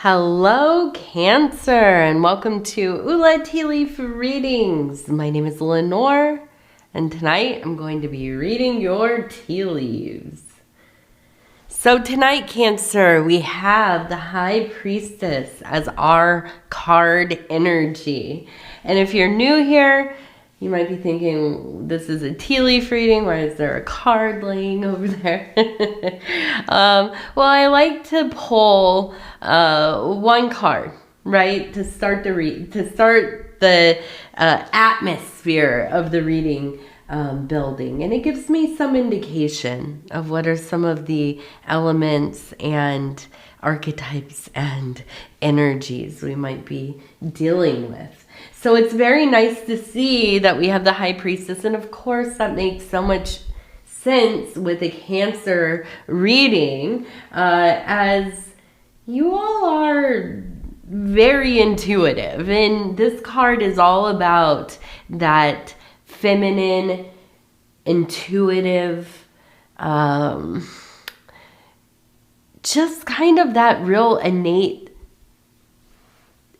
Hello, Cancer, and welcome to Ula Tea Leaf Readings. My name is Lenor, and tonight I'm going to be reading your tea leaves. So tonight, Cancer, we have the High Priestess as our card energy. And if you're new here, you might be thinking, this is a tea leaf reading. Why is there a card laying over there? Well, I like to pull one card, right, to start the atmosphere of the reading building, and it gives me some indication of what are some of the elements and archetypes and energies we might be dealing with. So it's very nice to see that we have the High Priestess, and of course that makes so much sense with a Cancer reading, as you all are very intuitive, and this card is all about that feminine, intuitive, just kind of that real innate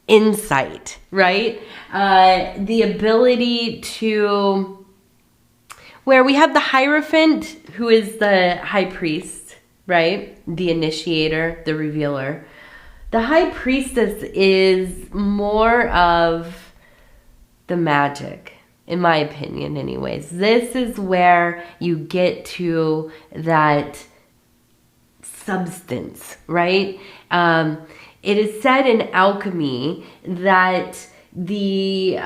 insight, right? The ability to, where we have the Hierophant, who is the High Priest, right? The initiator, the revealer. The High Priestess is more of the magic, in my opinion anyways. This is where you get to that substance, right? It is said in alchemy that the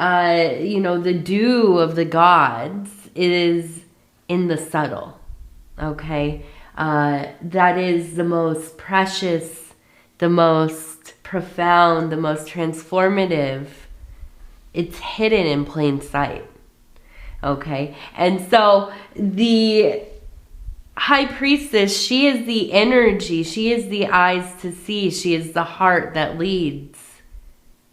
dew of the gods is in the subtle, okay? That is the most precious, the most profound, the most transformative. It's hidden in plain sight, okay? And so the High Priestess, she is the energy, she is the eyes to see, she is the heart that leads,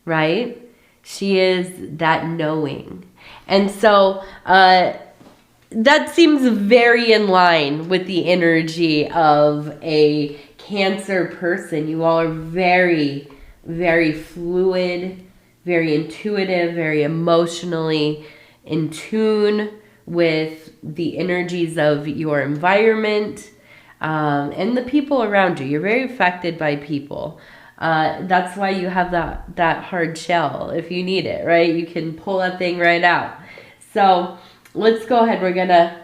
right? She is that knowing. And so that seems very in line with the energy of a Cancer person. You all are very, very fluid, very intuitive, very emotionally in tune with the energies of your environment and the people around you. You're very affected by people. That's why you have that hard shell if you need it, right? You can pull that thing right out. So let's go ahead. We're gonna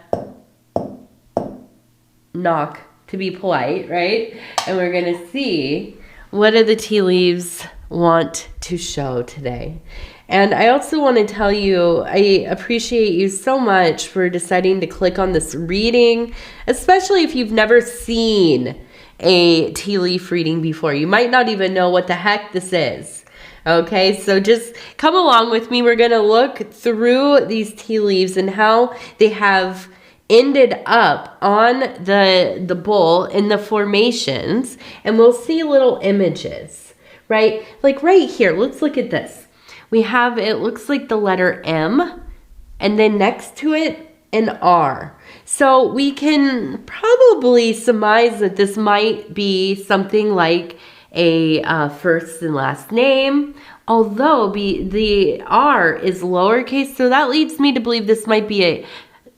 knock to be polite, right? And we're gonna see what do the tea leaves want to show today. And I also want to tell you, I appreciate you so much for deciding to click on this reading, especially if you've never seen a tea leaf reading before. You might not even know what the heck this is. Okay, so just come along with me. We're going to look through these tea leaves and how they have ended up on the bowl in the formations, and we'll see little images, right? Like right here, let's look at this. We have, it looks like the letter M, and then next to it, an R. So we can probably surmise that this might be something like a first and last name, although the R is lowercase, so that leads me to believe this might be a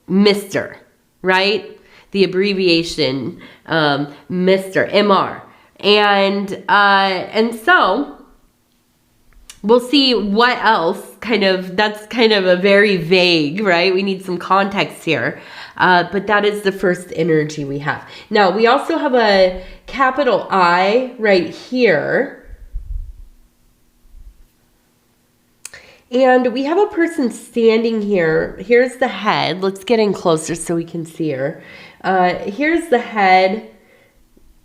Mr., right? The abbreviation, Mr., MR. And so we'll see what else that's kind of a very vague, right? We need some context here. But that is the first energy we have. Now, we also have a capital I right here. And we have a person standing here. Here's the head. Let's get in closer so we can see her. Here's the head.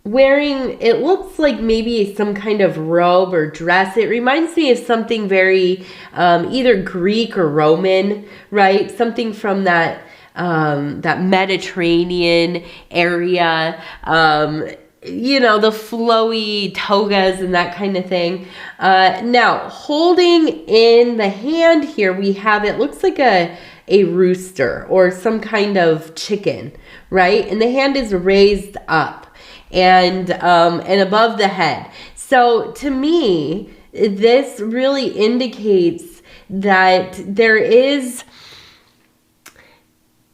Wearing, it looks like maybe some kind of robe or dress. It reminds me of something very either Greek or Roman, right? Something from that Mediterranean area. The flowy togas and that kind of thing. Now, holding in the hand here, we have, it looks like a rooster or some kind of chicken, right? And the hand is raised up and above the head. So to me, this really indicates that there is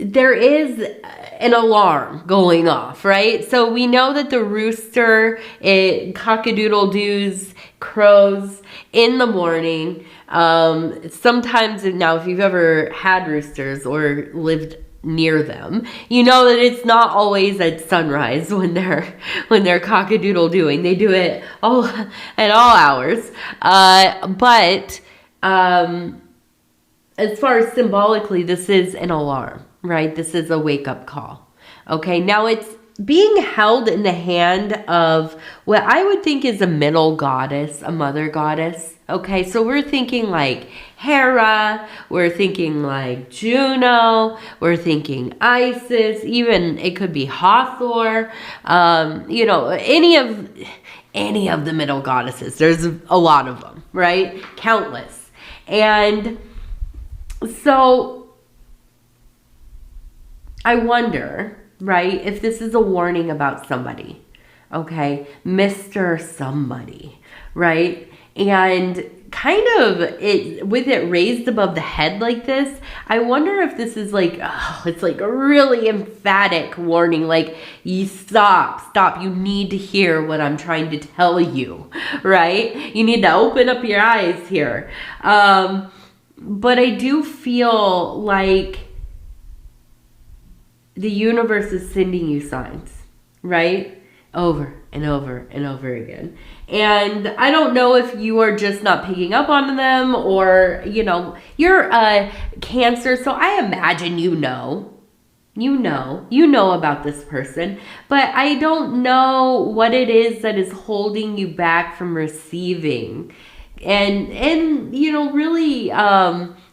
an alarm going off, right? So we know that the rooster, it cock-a-doodle-doos, crows in the morning. Sometimes, now if you've ever had roosters or lived near them, you know that it's not always at sunrise when they're cock-a-doodle-dooing. They do it all at all hours. But as far as symbolically, this is an alarm, right? This is a wake-up call. Okay, now it's being held in the hand of what I would think is a middle goddess, a mother goddess. Okay, so we're thinking like Hera, we're thinking like Juno, we're thinking Isis, even it could be Hathor, you know, any of the middle goddesses. There's a lot of them, right? Countless. And so I wonder, right, if this is a warning about somebody, okay, Mr. Somebody, right? And kind of with it raised above the head like this, I wonder if this is like, it's like a really emphatic warning, like, you stop, you need to hear what I'm trying to tell you, right? You need to open up your eyes here. But I do feel like the universe is sending you signs, right? Over and over and over again. And I don't know if you are just not picking up on them, or, you know, you're a Cancer, so I imagine you know about this person, but I don't know what it is that is holding you back from receiving and you know, really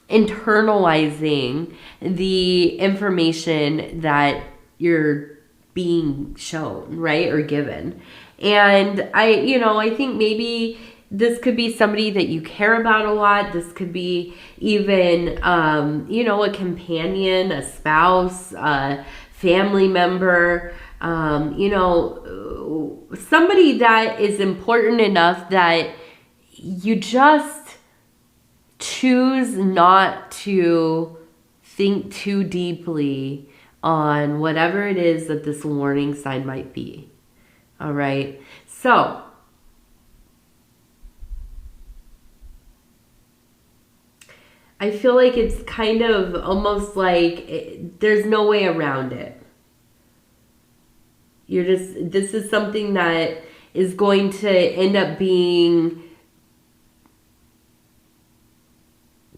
internalizing the information that you're being shown, right, or given. And I think maybe this could be somebody that you care about a lot. This could be even a companion, a spouse, a family member, somebody that is important enough that you just choose not to think too deeply on whatever it is that this warning sign might be. All right. So I feel like it's kind of almost like there's no way around it. This is something that is going to end up being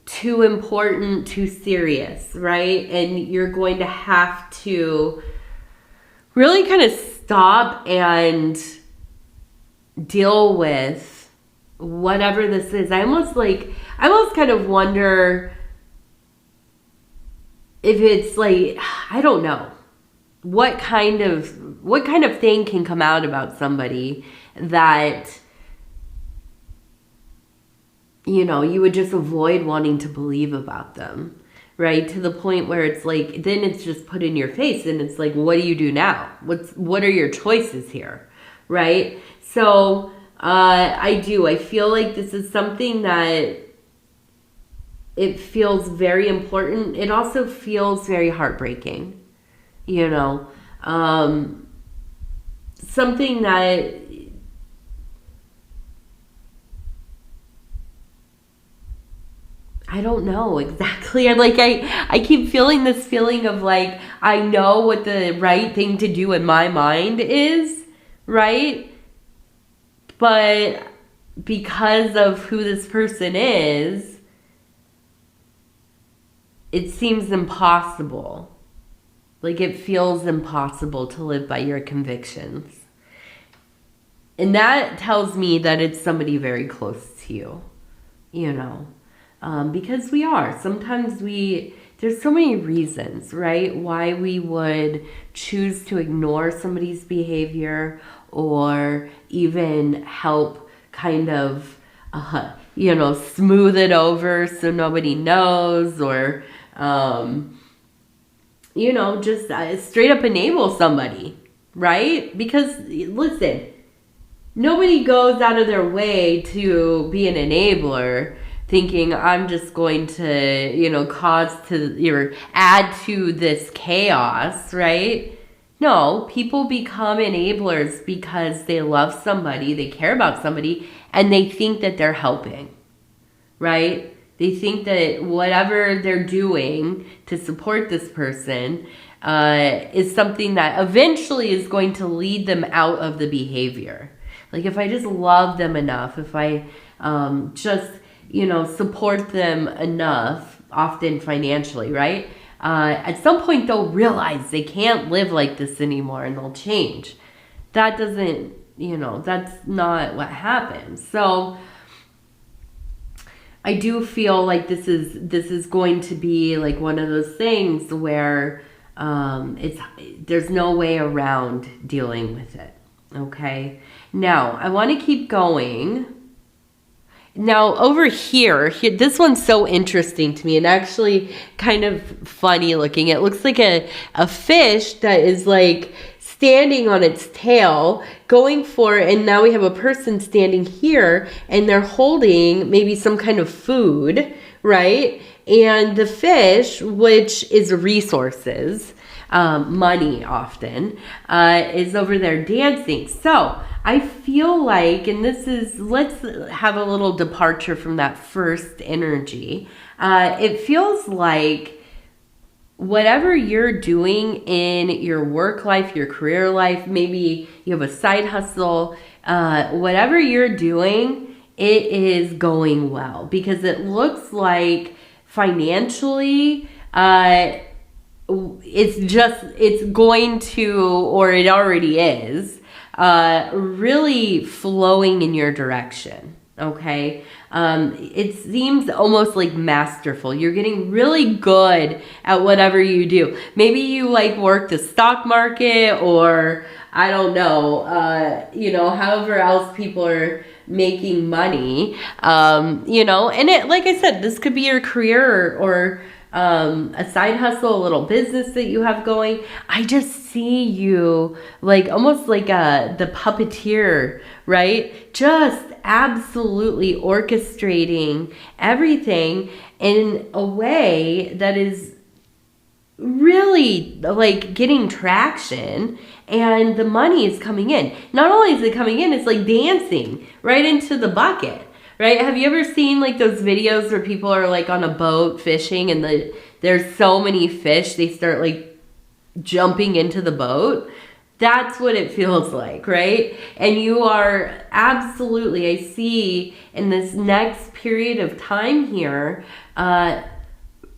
too important, too serious, right? And you're going to have to really kind of stop and deal with whatever this is. I almost kind of wonder if it's like, I don't know, what kind of thing can come out about somebody that, you would just avoid wanting to believe about them, right? To the point where it's like, then it's just put in your face and it's like, what do you do now? What are your choices here, right? So I feel like this is something that it feels very important. It also feels very heartbreaking, something that I don't know exactly. I keep feeling this feeling of like, I know what the right thing to do in my mind is, right? But because of who this person is, it seems impossible. Like, it feels impossible to live by your convictions. And that tells me that it's somebody very close to you, because we are. Sometimes there's so many reasons, right, why we would choose to ignore somebody's behavior or even help kind of, smooth it over so nobody knows, or, just straight up enable somebody, right? Because, listen, nobody goes out of their way to be an enabler thinking I'm just going to, add to this chaos, right? No, people become enablers because they love somebody, they care about somebody, and they think that they're helping, right? They think that whatever they're doing to support this person is something that eventually is going to lead them out of the behavior. Like if I just love them enough, if I just, support them enough, often financially, right? At some point they'll realize they can't live like this anymore and they'll change. That doesn't, that's not what happens. So I do feel like this is going to be like one of those things where there's no way around dealing with it. Okay. Now I want to keep going. Now over here, this one's so interesting to me and actually kind of funny looking. It looks like a fish that is like standing on its tail going for, and now we have a person standing here and they're holding maybe some kind of food, right? And the fish, which is resources, money often, is over there dancing. So I feel like, and let's have a little departure from that first energy. It feels like whatever you're doing in your work life, your career life, maybe you have a side hustle, whatever you're doing, it is going well because it looks like financially, it's going to, or it already is, really flowing in your direction. Okay. It seems almost like masterful. You're getting really good at whatever you do. Maybe you like work the stock market or I don't know, however else people are making money, and it, like I said, this could be your career or a side hustle, a little business that you have going. I just see you like almost like the puppeteer, right? Just absolutely orchestrating everything in a way that is really like getting traction and the money is coming in. Not only is it coming in, it's like dancing right into the bucket. Right? Have you ever seen like those videos where people are like on a boat fishing and there's so many fish, they start like jumping into the boat? That's what it feels like, right? And you are absolutely, I see in this next period of time here,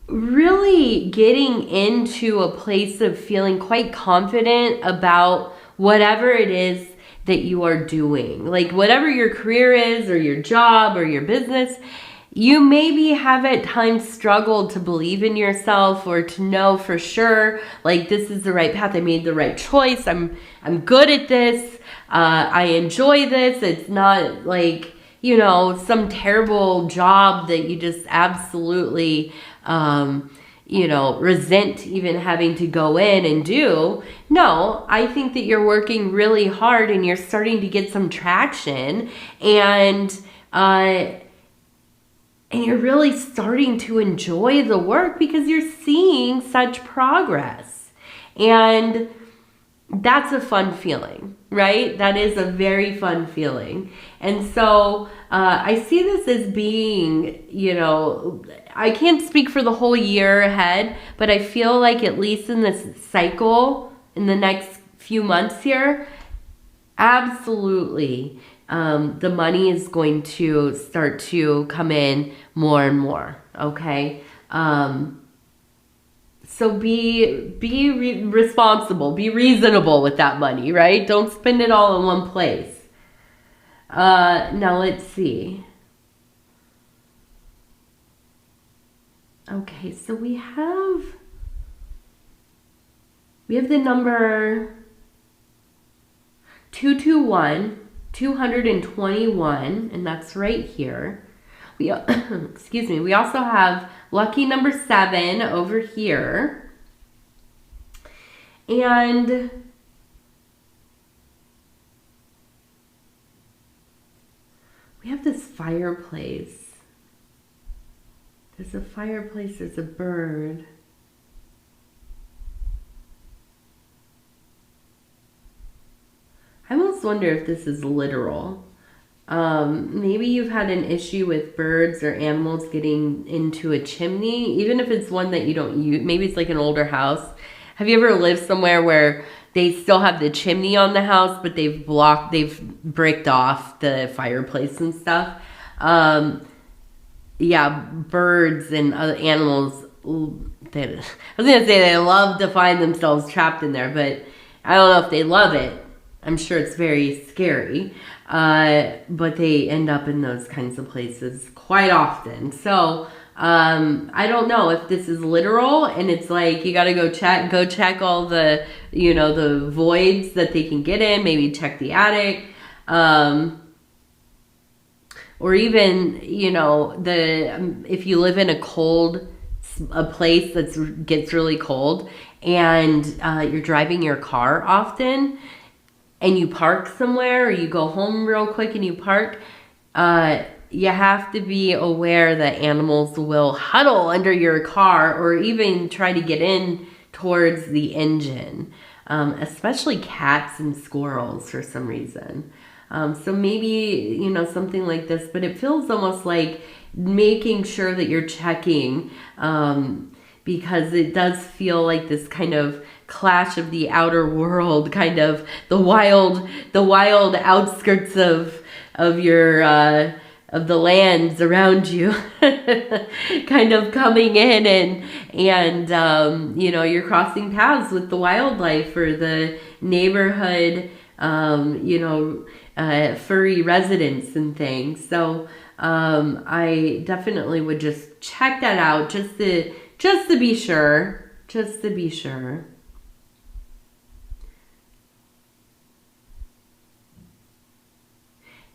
really getting into a place of feeling quite confident about whatever it is that you are doing. Like whatever your career is or your job or your business, you maybe have at times struggled to believe in yourself or to know for sure, like this is the right path. I made the right choice. I'm good at this. I enjoy this. It's not like, some terrible job that you just absolutely, resent even having to go in and do. No, I think that you're working really hard and you're starting to get some traction and you're really starting to enjoy the work because you're seeing such progress. And that's a fun feeling, right? That is a very fun feeling. And so I see this as being, I can't speak for the whole year ahead, but I feel like at least in this cycle, in the next few months here, absolutely, the money is going to start to come in more and more, okay? So be responsible, be reasonable with that money, right? Don't spend it all in one place. Now let's see. Okay, so we have the number 221, 221, and that's right here. We excuse me. We also have lucky number 7 over here. And We have this fireplace. There's a fireplace, there's a bird. I almost wonder if this is literal. Maybe you've had an issue with birds or animals getting into a chimney, even if it's one that you don't use. Maybe it's like an older house. Have you ever lived somewhere where they still have the chimney on the house, but they've bricked off the fireplace and stuff? Yeah, birds and other animals, I was going to say they love to find themselves trapped in there, but I don't know if they love it. I'm sure it's very scary, but they end up in those kinds of places quite often. So I don't know if this is literal, and it's like you got to go check all the, you know, the voids that they can get in. Maybe check the attic, or even, you know, if you live in a place that gets really cold, and you're driving your car often, and you park somewhere, or you go home real quick and you park, you have to be aware that animals will huddle under your car or even try to get in towards the engine, especially cats and squirrels for some reason. So maybe, you know, something like this, but it feels almost like making sure that you're checking, because it does feel like this kind of clash of the outer world, kind of the wild outskirts of your of the lands around you, kind of coming in, and you know, you're crossing paths with the wildlife or the neighborhood, you know, furry residents and things. So I definitely would just check that out, just to be sure,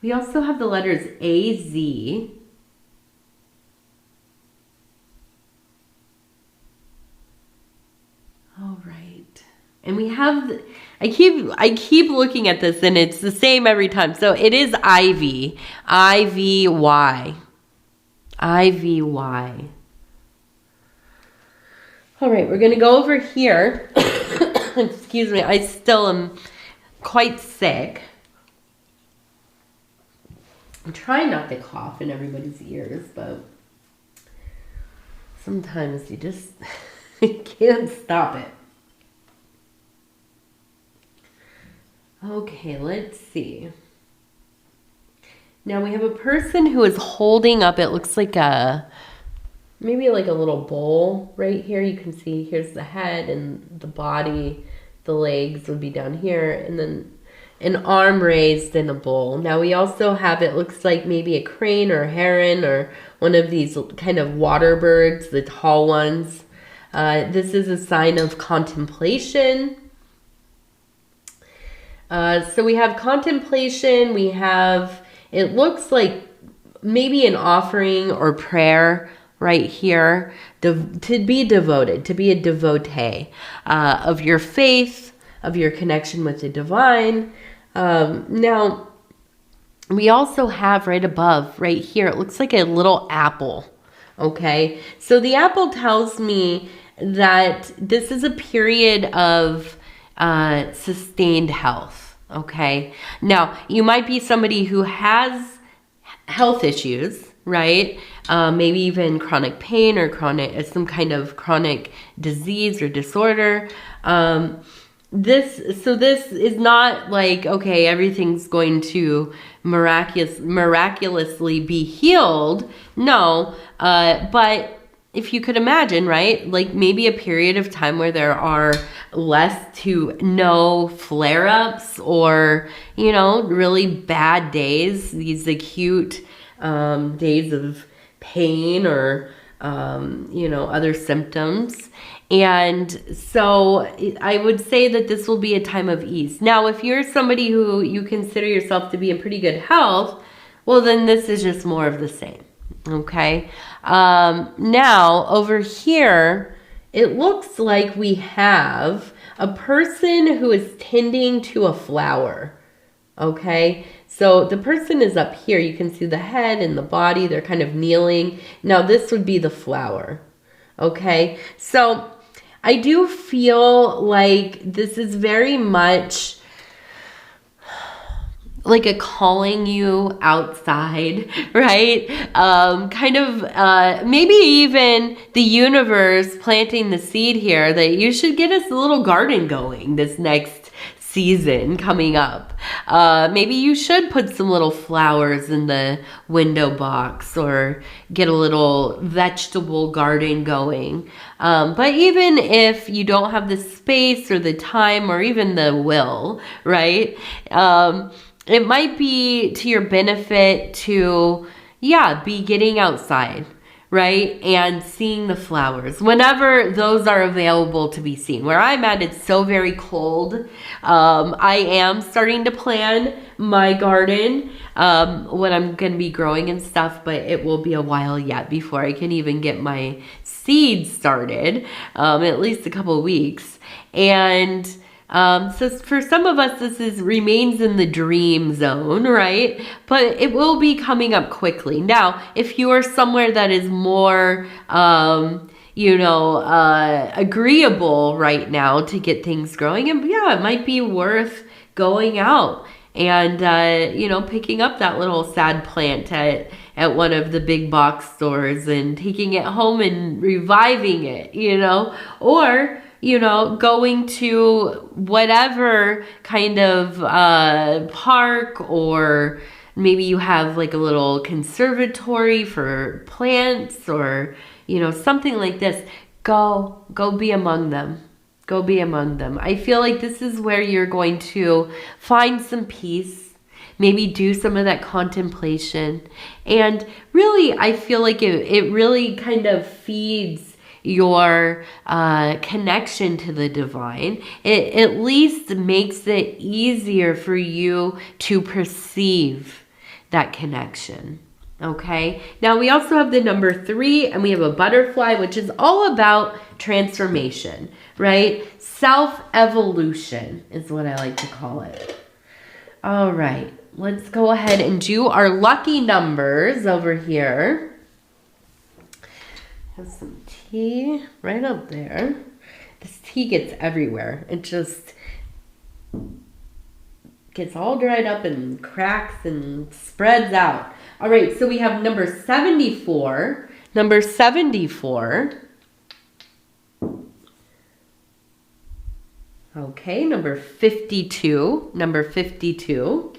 We also have the letters AZ. All right. And we have, I keep looking at this, and it's the same every time. So it is Ivy. IVY. IVY. All right, we're going to go over here. Excuse me, I still am quite sick. I'm trying not to cough in everybody's ears, but sometimes you just can't stop it. Okay, let's see. Now we have a person who is holding up, it looks like maybe like a little bowl right here. You can see here's the head and the body. The legs would be down here, and then an arm raised in a bowl. Now we also have, it looks like maybe a crane or a heron or one of these kind of water birds, the tall ones. This is a sign of contemplation. So we have contemplation, we have, it looks like maybe an offering or prayer right here, to be devoted, to be a devotee of your faith, of your connection with the divine. Now, we also have right above, right here, it looks like a little apple, okay? So the apple tells me that this is a period of sustained health, okay? Now, you might be somebody who has health issues, right? Maybe even chronic pain or some kind of chronic disease or disorder. This is not like, okay, everything's going to miraculously be healed. No, but if you could imagine, right, like maybe a period of time where there are less to no flare-ups or, you know, really bad days, these acute days of pain or, you know, other symptoms. And so I would say that this will be a time of ease. Now, if you're somebody who you consider yourself to be in pretty good health, well, then this is just more of the same. Okay. Now over here, it looks like we have a person who is tending to a flower. Okay. So the person is up here. You can see the head and the body. They're kind of kneeling. Now this would be the flower. Okay, so I do feel like this is very much like a calling you outside, right? Kind of maybe even the universe planting the seed here that you should get us a little garden going this next season coming up. Maybe you should put some little flowers in the window box or get a little vegetable garden going. But even if you don't have the space or the time or even the will, right? It might be to your benefit to, be getting outside, right? And seeing the flowers whenever those are available to be seen. Where I'm at, it's so very cold. I am starting to plan my garden, what I'm going to be growing and stuff, but it will be a while yet before I can even get my seeds started, at least a couple of weeks. And so for some of us, remains in the dream zone, right? But it will be coming up quickly. Now, if you are somewhere that is more, agreeable right now to get things growing, and it might be worth going out and, picking up that little sad plant at one of the big box stores and taking it home and reviving it, or going to whatever kind of park, or maybe you have like a little conservatory for plants or, something like this. Go be among them. Go be among them. I feel like this is where you're going to find some peace, maybe do some of that contemplation. And really, I feel like it really kind of feeds your connection to the divine. It at least makes it easier for you to perceive that connection. Okay, now we also have the number 3, and we have a butterfly, which is all about transformation, right? Self-evolution is what I like to call it. All right, let's go ahead and do our lucky numbers over here. Have some tea right up there. This tea gets everywhere. It just gets all dried up and cracks and spreads out. All right, so we have number 74. Number 74. Okay, number 52. Number 52.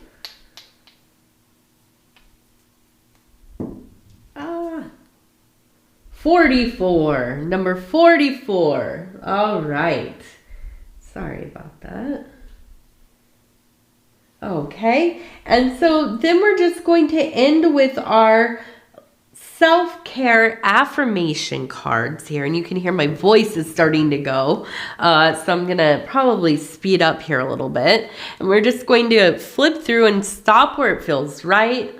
44. Number 44. All right. Sorry about that. Okay. And so then we're just going to end with our self-care affirmation cards here. And you can hear my voice is starting to go. So I'm going to probably speed up here a little bit. And we're just going to flip through and stop where it feels right.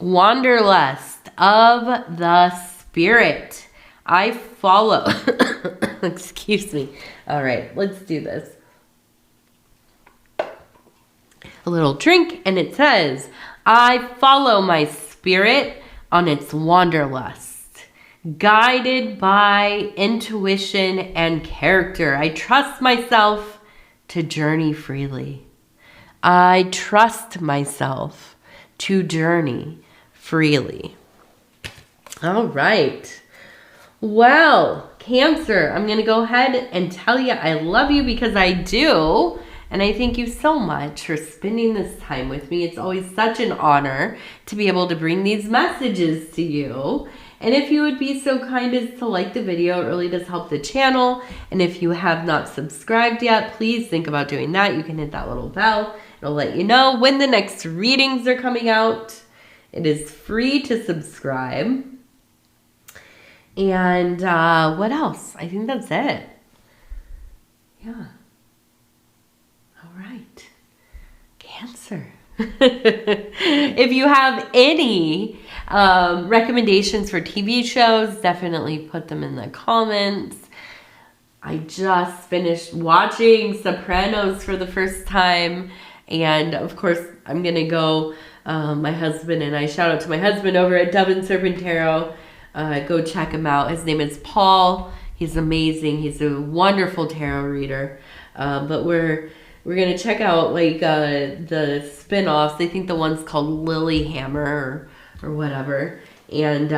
Wanderlust of the spirit. I follow. Excuse me. All right, let's do this. A little drink, and it says, I follow my spirit on its wanderlust, guided by intuition and character. I trust myself to journey freely. I trust myself to journey freely. All right. Well, Cancer, I'm going to go ahead and tell you I love you because I do. And I thank you so much for spending this time with me. It's always such an honor to be able to bring these messages to you. And if you would be so kind as to like the video, it really does help the channel. And if you have not subscribed yet, please think about doing that. You can hit that little bell. It'll let you know when the next readings are coming out. It is free to subscribe. And what else? I think that's it. Yeah. All right. Cancer. If you have any recommendations for TV shows, definitely put them in the comments. I just finished watching Sopranos for the first time. And of course, I'm going to go, my husband and I, shout out to my husband over at Dove and Serpent Tarot. Go check him out. His name is Paul. He's amazing. He's a wonderful tarot reader. But we're going to check out like the spin-offs. I think the one's called Lilyhammer or whatever. And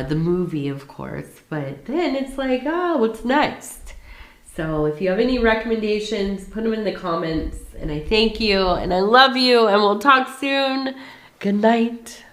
the movie, of course. But then it's like, oh, what's next? So if you have any recommendations, put them in the comments. And I thank you, and I love you, and we'll talk soon. Good night.